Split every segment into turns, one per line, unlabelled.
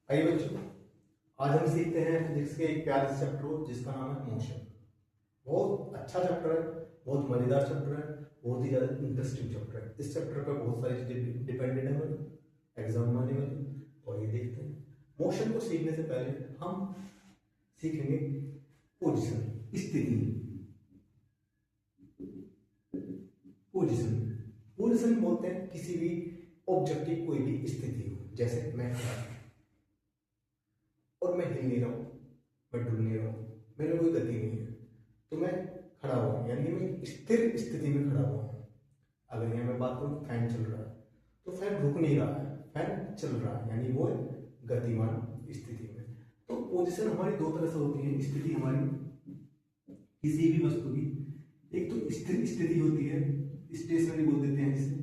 आइए बच्चों, आज हम सीखते हैं फिजिक्स के एक प्यारे से चैप्टर को जिसका नाम है मोशन। बहुत अच्छा चैप्टर है, बहुत मजेदार चैप्टर है, बहुत ही ज्यादा इंटरेस्टिंग चैप्टर है। इस चैप्टर पर बहुत सारी चीजें डिपेंडेंट है हमारी एग्जाम में आने वाली। तो आइए देखते हैं। मोशन को सीखने से पहले हम सीखेंगे पोजिशन, स्थिति। पोजिशन पोजिशन बोलते हैं किसी भी ऑब्जेक्ट की कोई भी स्थिति हो। जैसे मैं खड़ा हूं और मैं हिल नहीं रहा हूं, मैं डुल नहीं रहा हूं, मेरे कोई गति नहीं है, तो मैं खड़ा हुआ यानी मैं स्थिर स्थिति में खड़ा हुआ हूं। अगर यहाँ मैं बात करूं, फैन चल रहा है तो फैन रुक नहीं रहा है, फैन चल रहा है यानी वो गतिमान स्थिति में। तो पोजीशन हमारी दो तरह से होती है। स्थिति हमारी किसी भी वस्तु की, एक तो स्थिर स्थिति होती है, स्टेशनरी बोल देते हैं जिसे।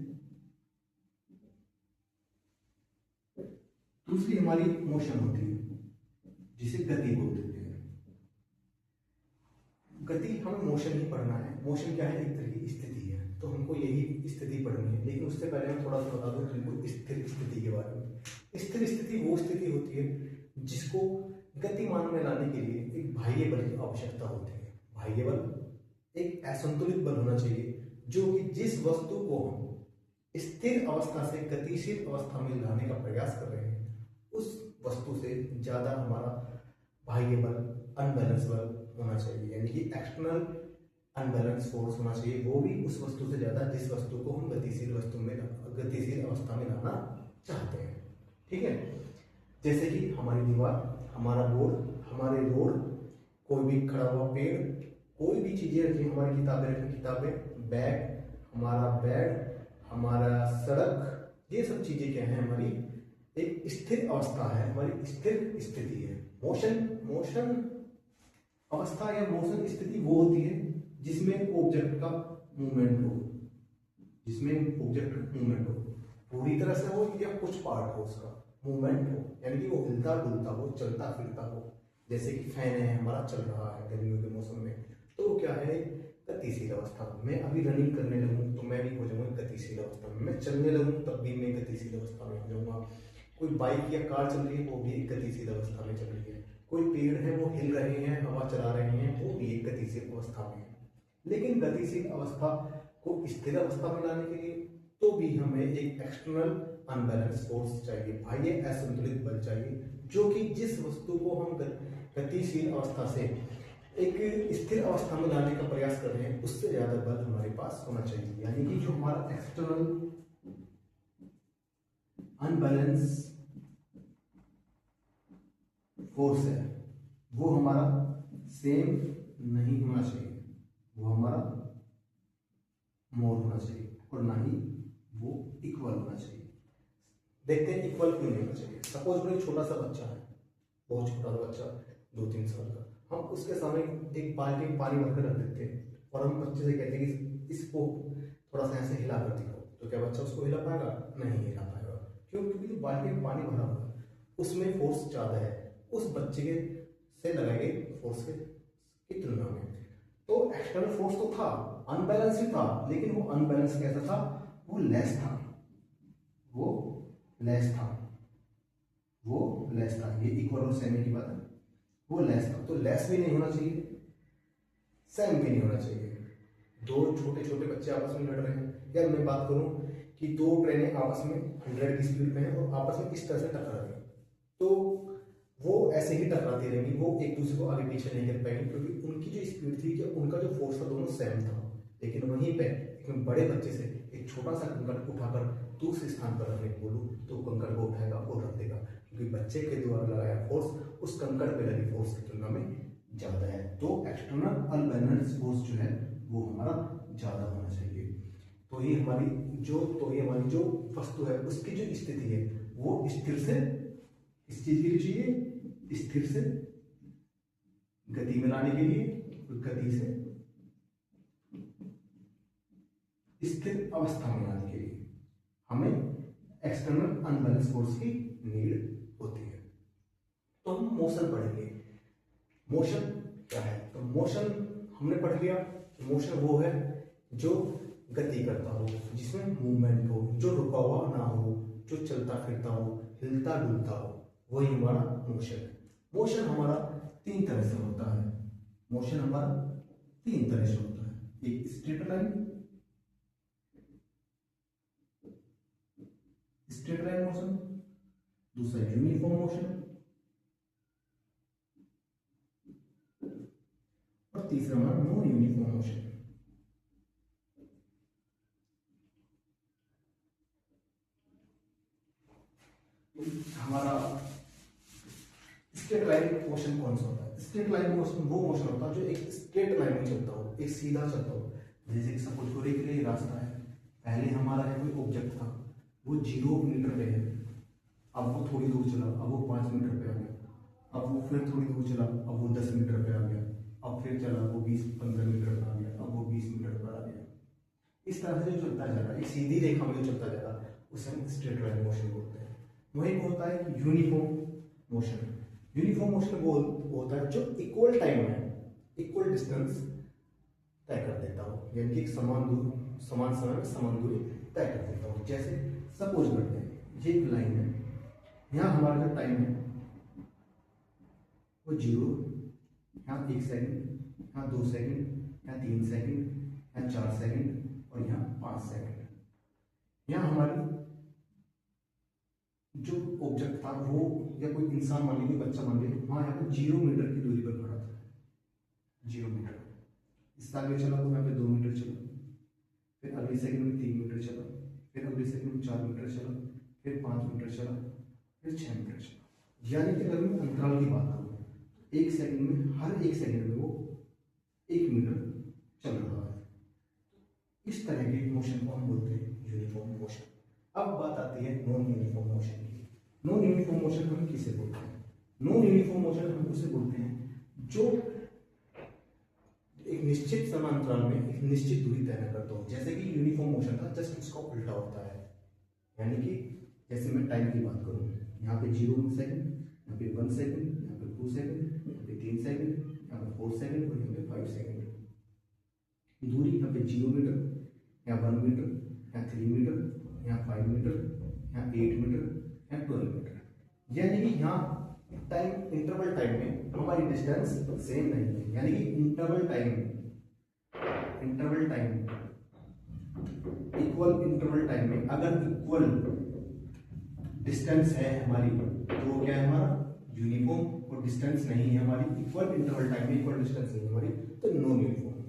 दूसरी हमारी मोशन होती है जिसे गति बोल देते हैं। गति हमें मोशन ही पढ़ना है। मोशन क्या है? एक तरह की स्थिति है, तो हमको यही स्थिति पढ़नी है। लेकिन उससे पहले हम थोड़ा सा बता दूं तुमको स्थिर स्थिति के बारे में। स्थिर स्थिति वो स्थिति होती है जिसको गतिमान में लाने के लिए एक बाह्य बल की आवश्यकता होती है। बाह्य बल एक असंतुलित बल होना चाहिए जो कि जिस वस्तु को हम स्थिर अवस्था से गतिशील अवस्था में लाने का प्रयास कर रहे हैं उस वस्तु से ज्यादा हमारा बाह्य बल, अनबैलेंस बल होना चाहिए, यानी कि एक्सटर्नल अनबैलेंस फोर्स होना चाहिए, वो भी उस वस्तु से ज्यादा जिस वस्तु को हम गतिशील गतिशील अवस्था में लाना चाहते हैं। ठीक है, जैसे कि हमारी दीवार, हमारा बोर्ड, हमारे रोड, कोई भी खड़ा हुआ पेड़, कोई भी चीजें रखी, हमारी किताबें रखी, किताबें, बैग, हमारा बेड, हमारा सड़क, ये सब चीजें क्या है? हमारी एक स्थिर अवस्था है, हमारी स्थिर स्थिति है। मोशन अवस्था या मोशन स्थिति वो होती है जिसमें ऑब्जेक्ट का मूवमेंट हो, जिसमें ऑब्जेक्ट मूवमेंट हो, पूरी तरह से हो या कुछ पार्ट हो, उसका मूवमेंट हो, यानी कि वो हिलता डुलता हो, चलता फिरता हो। जैसे कि फैन है हमारा, चल रहा है गर्मियों के मौसम में, तो क्या है? गतिशील अवस्था में। मैं अभी रनिंग करने लगूँ तो मैं भी हो जाऊंगा गतिशील अवस्था में। मैं चलने लगूँ तब भी मैं गतिशील अवस्था में हो जाऊंगा। कोई बाइक या कार चल रही है वो भी एक गतिशील अवस्था में चल रही है। कोई पेड़ है वो हिल रहे हैं, हवा चला रहे हैं, वो भी एक गतिशील अवस्था में है। लेकिन गतिशील अवस्था को स्थिर अवस्था में लाने के लिए तो भी हमें एक एक्सटर्नल अनबैलेंस फोर्स चाहिए, बाह्य असंतुलित बल चाहिए, जो कि जिस वस्तु को हम गतिशील अवस्था से एक स्थिर अवस्था में लाने का प्रयास कर रहे हैं उससे ज्यादा बल हमारे पास होना चाहिए। यानी कि जो हमारा एक्सटर्नल अनबैलेंस फोर्स है वो हमारा सेम नहीं होना चाहिए, वो हमारा मोर होना चाहिए, और ना ही वो इक्वल होना चाहिए। देखते हैं इक्वल क्यों नहीं होना चाहिए। सपोज कोई छोटा सा बच्चा है, बहुत छोटा सा बच्चा, 2-3 साल का, हम उसके सामने एक बाल्टी में पानी भरकर रख देते हैं और हम बच्चे से कहते हैं कि इसको थोड़ा सा ऐसे हिला कर दिखाओ, तो क्या बच्चा उसको हिला पाएगा? नहीं हिला पाएगा। क्यों? क्योंकि जो बाल्टी में पानी भरा हुआ है उसमें फोर्स ज्यादा है उस बच्चे के से लगाए गए फोर्स की तुलना में। तो एक्सटर्नल फोर्स तो था, अनबैलेंस ही था, लेकिन वो अनबैलेंस कैसा था? वो लेस था, वो लेस था, वो लेस था। ये इक्वल और सेम की बात है, वो लेस था। तो लेस भी नहीं होना चाहिए, सेम भी नहीं होना चाहिए। दो छोटे छोटे बच्चे आपस में लड़ रहे हैं, या मैं बात करूं कि दो ट्रेनें आपस में 100 की स्पीड में हैं और आपस में इस तरह से टकरा रही हैं, तो वो ऐसे ही टकराती रहेंगी, वो एक दूसरे को आगे पीछे नहीं कर पाएंगे, क्योंकि उनकी जो स्पीड थी कि उनका जो फोर्स था दोनों सेम था। लेकिन वहीं पे एक बड़े बच्चे से एक छोटा सा कंकड़ उठाकर दूसरे स्थान पर रखने को बोलूं तो कंकड़ को उठाएगा और रख देगा, क्योंकि बच्चे के द्वारा लगाया फोर्स उस कंकड़ पे लगी फोर्स की तुलना में ज्यादा है। तो एक्सटर्नल अनबैलेंस फोर्स जो है वो हमारा ज्यादा होना चाहिए। तो ये हमारी जो वस्तु है उसकी जो स्थिति है वो स्थिर से, इस चीज के लिए चाहिए स्थिर से गति में लाने के लिए, गति से स्थिर अवस्था में लाने के लिए हमें एक्सटर्नल अनबैलेंस फोर्स की नीड होती है। तो हम मोशन पढ़ेंगे। मोशन क्या है? तो मोशन हमने पढ़ लिया। मोशन वो है जो गति करता हो, जिसमें मूवमेंट हो, जो रुका हुआ ना हो, जो चलता फिरता हो, हिलता डुलता हो, वही हमारा मोशन है। मोशन हमारा तीन तरह से होता है। मोशन हमारा तीन तरह से होता है। एक स्ट्रेट लाइन मोशन, दूसरा यूनिफॉर्म मोशन और तीसरा हमारा नॉन यूनिफॉर्म मोशन। हमारा स्ट्रेट लाइन मोशन कौन सा होता है? स्ट्रेट लाइन मोशन वो मोशन होता है जो एक स्ट्रेट लाइन में चलता हो, एक सीधा चलता हो। जैसे कि सपोज करो के लिए रास्ता है, पहले हमारा है कोई ऑब्जेक्ट था, वो 0 मीटर पे है, अब वो थोड़ी दूर चला, अब वो 5 मीटर पे आ गया, अब वो फिर थोड़ी दूर चला, अब वो 10 मीटर पे आ गया, अब फिर चला वो 20-15 मीटर पे आ गया, अब वो 20 मीटर पर आ गया। इस तरह से जो चलता जा रहा है, एक सीधी रेखा में जो चलता जा रहा है, उसे हम स्ट्रेट लाइन मोशन बोलते हैं। वही होता है यूनिफॉर्म मोशन। यूनिफॉर्म मोशन वो होता है जो इक्वल टाइम में इक्वल डिस्टेंस तय कर देता हो, यानी कि समान समय में समान दूरी तय कर देता हो। जैसे सपोज करते हैं ये एक लाइन है, यहाँ हमारा जो टाइम है वो 0, यहाँ 1 सेकंड, यहाँ 2 सेकंड, यहाँ 3 सेकंड, यहाँ 4 सेकंड और यहाँ 5 सेकंड। यहाँ हमारी जो ऑब्जेक्ट था वो, या कोई इंसान मान लीजिए, बच्चा मान लीजिए, वहाँ यहाँ पे 0 मीटर की दूरी पर खड़ा था, 0 मीटर। इससे आगे चला तो यहाँ पे 2 मीटर चला, फिर अगले सेकंड में 3 मीटर चला, फिर अगले सेकंड में 4 मीटर चला, फिर 5 मीटर चला, फिर 6 मीटर चला। यानी कि अगर मैं अंतराल की बात करूँ तो 1 सेकंड में, हर 1 सेकंड में वो 1 मीटर चल रहा है। इस तरह के मोशन को हम बोलते हैं यूनिफॉर्म मोशन। अब बात आती है नॉन यूनिफॉर्म मोशन की। नॉन यूनिफॉर्म मोशन हम किसे बोलते हैं? नॉन यूनिफॉर्म मोशन हम उसे बोलते हैं जो एक निश्चित समांतराल में एक निश्चित दूरी तय करता हो। जैसे कि यूनिफॉर्म मोशन था, जस्ट उसका उल्टा होता है। यानी कि जैसे मैं टाइम की बात करूं, यहाँ पे 0 सेकंड, यहाँ पे 1 सेकंड, यहाँ पे 2 सेकंड, यहाँ पे 3 सेकंड, यहाँ पे 4 सेकंड और यहाँ पे 5 सेकंड। दूरी यहाँ पे 0 मीटर, यहाँ 1 मीटर, यहाँ 3 मीटर, यहाँ 5 मीटर, यहाँ 8 मीटर, यहाँ 12 मीटर। यानी कि यहाँ टाइम, इंटरवल टाइम में हमारी डिस्टेंस सेम नहीं है। यानी कि interval time equal interval time में अगर इक्वल डिस्टेंस है हमारी, तो क्या है हमारा यूनिफॉर्म, और डिस्टेंस नहीं है हमारी, इक्वल इंटरवल टाइम में इक्वल डिस्टेंस नहीं है हमारी, तो नॉन यूनिफॉर्म।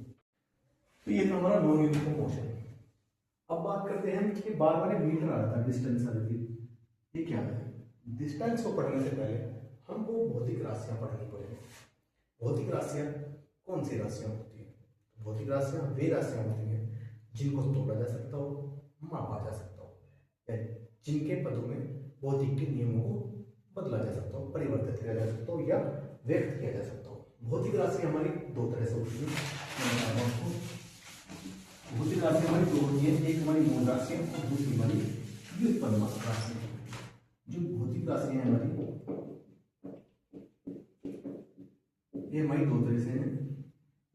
तो ये था हमारा नॉन यूनिफॉर्म मोशन। अब बात करते हैं कि बार बार मीटर आ रहा था, डिस्टेंस आ रही थी, ये क्या है? डिस्टेंस को पढ़ने से पहले हमको भौतिक राशियां पढ़नी पड़ेगी। भौतिक राशियां कौन सी राशियां होती हैं? भौतिक राशियां वे राशियां होती हैं जिनको तोड़ा जा सकता हो, मापा जा सकता हो, या जिनके पदों में भौतिक के नियमों को बदला जा सकता हो, परिवर्तित किया जा सकता हो या व्यक्त किया जा सकता हो। भौतिक राशि हमारी दो तरह से होती है। भौतिक राशि हमारी दो होती है, एक हमारी मूल राशि और दूसरी हमारी व्युत्पन्न राशि। जो भौतिक राशि है हमारी, ये हमारी दो तरह से है,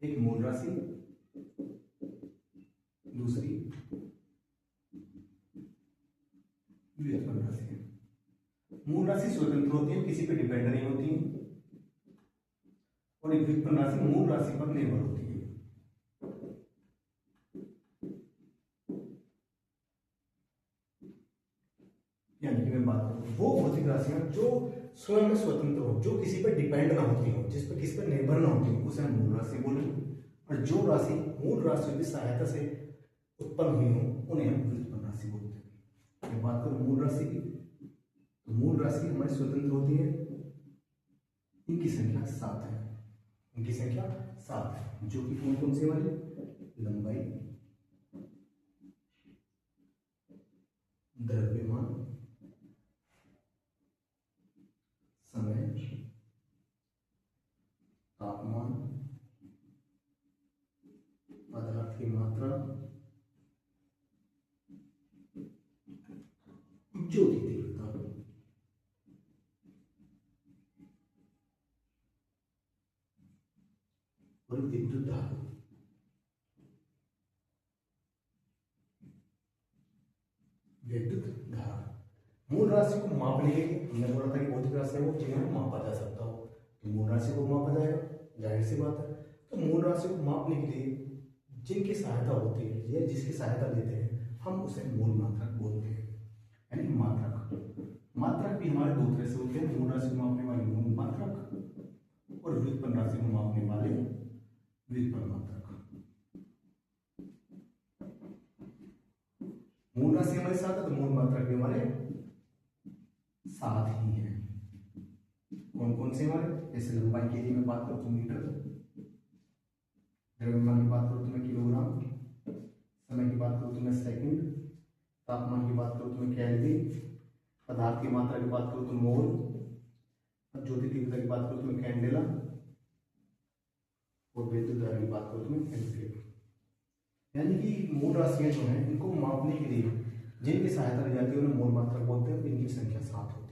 एक मूल राशि, दूसरी व्युत्पन्न राशि है। मूल राशि स्वतंत्र होती है, किसी पे डिपेंड नहीं होती है, और एक व्युत्पन्न राशि मूल राशि पर निर्भर होती है। यानी कि मैं बात करूं वो भौतिक राशियां जो स्वयं में स्वतंत्र हो, जो किसी पर डिपेंड ना होती हो, जिस पर किसी पर निर्भर ना होती हो, उसे हम मूल राशि बोलेंगे। और जो राशि मूल राशि की सहायता से उत्पन्न हुई हो, उन्हें हम व्युत्पन्न राशि बोलते हैं। मैं बात करूं मूल राशि की, तो मूल राशि हमारी स्वतंत्र होती है, इनकी संख्या 7 है। इनकी संख्या 7 है, जो कि कौन कौन सी हमारी? लंबाई, द्रव्यमान, समय, तापमान, पदार्थ की मात्रा, ज्योति तीव्रता और विद्युत धारा। विद्युत धारा मूल राशि को मापने के लिए हमने बोला था कि भौतिक राशि है वो जिन्हें मापा जा सकता हो, तो मूल राशि को मापा जाएगा, जाहिर सी बात है। तो मूल राशि को मापने के लिए जिनकी सहायता होती है या जिसकी सहायता लेते हैं हम उसे मूल मात्रक बोलते हैं, यानी मात्रक। मात्रक भी हमारे दो तरह से होते हैं, मूल राशि को मापने वाले मूल मात्रक और व्युत्पन्न राशि को मापने वाले व्युत्पन्न मात्रक। मूल राशि हमारे साथ है तो मूल मात्रक भी हमारे साथ ही है। कौन कौन से हमारे, जैसे लंबाई के लिए मैं बात करूँ तो मीटर, द्रव्यमान की बात करूँ तो मैं किलोग्राम, समय की बात करूँ तो मैं सेकंड, तापमान की बात करूँ तो मैं केल्विन, पदार्थ की मात्रा की बात करूँ तो मोल, और ज्योति तीव्रता की बात करूँ तो मैं कैंडेला, और विद्युत धारा की बात करूँ तो मैं एम्पीयर। यानी कि मूल राशियां जो हैं इनको मापने के लिए जिनकी सहायता ली जाती है उन्हें मूल मात्रक बोलते हैं, इनकी संख्या 7 होती है।